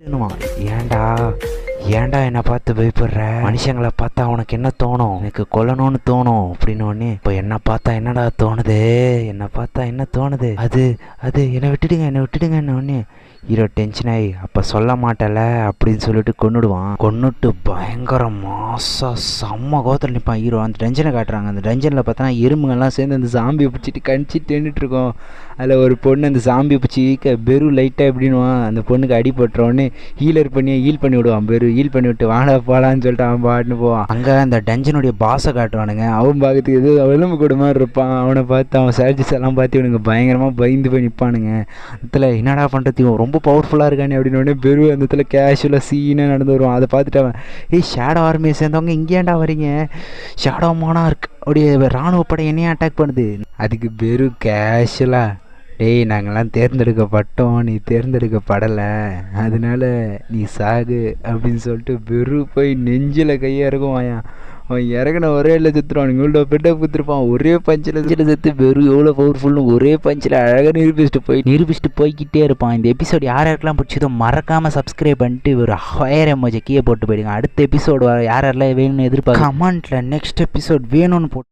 ஏன்டா ஏன்டா என்னை பார்த்து பயப்படுற? மனுஷங்களை பார்த்தா உனக்கு என்ன தோணும்? எனக்கு கொல்லணும்னு தோணும் அப்படின்னு. இப்போ என்னை பார்த்தா என்னடா தோணுது? என்னை பார்த்தா என்ன தோணுது? அது அது என்னை விட்டுடுங்கன்னு ஹீரோ டென்ஷன் ஆகி அப்போ சொல்ல மாட்டல அப்படின்னு சொல்லிட்டு கொன்னுட்டு பயங்கர மாசா செம்ம கோத்தில் நிற்பான் ஹீரோ. அந்த டென்ஷனை காட்டுறாங்க. அந்த டென்ஷனில் பார்த்தோன்னா எறும்புங்கள்லாம் சேர்ந்து அந்த சாம்பியை பிடிச்சிட்டு கணிச்சிட்டு நின்றுட்டு இருக்கோம். அதில் ஒரு பொண்ணு அந்த சாம்பியை பிடிச்சி பெரு லைட்டாக எப்படின்னுவான், அந்த பொண்ணுக்கு அடிபட்டுறோன்னு ஹீல் பண்ணி விடுவான். பெரு ஹீல் பண்ணி விட்டு வாடா போகலான்னு சொல்லிட்டு அவன் பாட்டுன்னு போவான். அங்கே அந்த டஞ்சனுடைய பாஸை காட்டுவானுங்க. அவன் பார்க்கறதுக்கு எது எலும்பு கூட மாதிரி இருப்பான். அவனை பார்த்து அவன் சர்ஜஸ் எல்லாம் பார்த்து இவனுங்க பயங்கரமாக பயந்து போய் நிற்பானுங்க. அதில் என்னடா பண்ணுறது, ரொம்ப பவர்ஃபுல்லாக இருக்கானே அப்படின்னு பெரு அந்த இடத்துல கேஷுவலாக சீனாக நடந்து வருவான். அதை பார்த்துட்டு அவன் ஷேடோ ஆர்மியை சேர்ந்தவங்க இங்கேயாண்டா வரீங்க, ஷேடோ மானா இருக்கு அப்படியே இராணுவ படை என்னையும் அட்டாக் பண்ணுது. அதுக்கு பெரு கேஷுவலாக நாங்கள்லாம் தேர்ந்தெடுக்கப்பட்டோம், நீ தேர்ந்தெடுக்கப்படலை, அதனால நீ சாகு அப்படின்னு சொல்லிட்டு பெரு போய் நெஞ்சில் கையாக இருக்கும். அவன் இறங்கின ஒரே இல்லை செத்துருவான். இவங்கள்ட்ட பெட்டை குத்துருப்பான். ஒரே பஞ்சில் செத்து பெரு எவ்வளோ பவர்ஃபுல்னு ஒரே பஞ்சில் அழகாக நிரூபிச்சுட்டு போய்கிட்டே இருப்பான். இந்த எபிசோடு யாருக்கெல்லாம் பிடிச்சதோ மறக்காமல் சப்ஸ்கிரைப் பண்ணிட்டு ஒரு ஹயர் எமோஜி கீழே போட்டு போயிடுங்க. அடுத்த எபிசோடு யாரெல்லாம் வேணும்னு எதிர்பார்க்க கமெண்ட்டில் நெக்ஸ்ட் எபிசோட் வேணும்னு போட்டு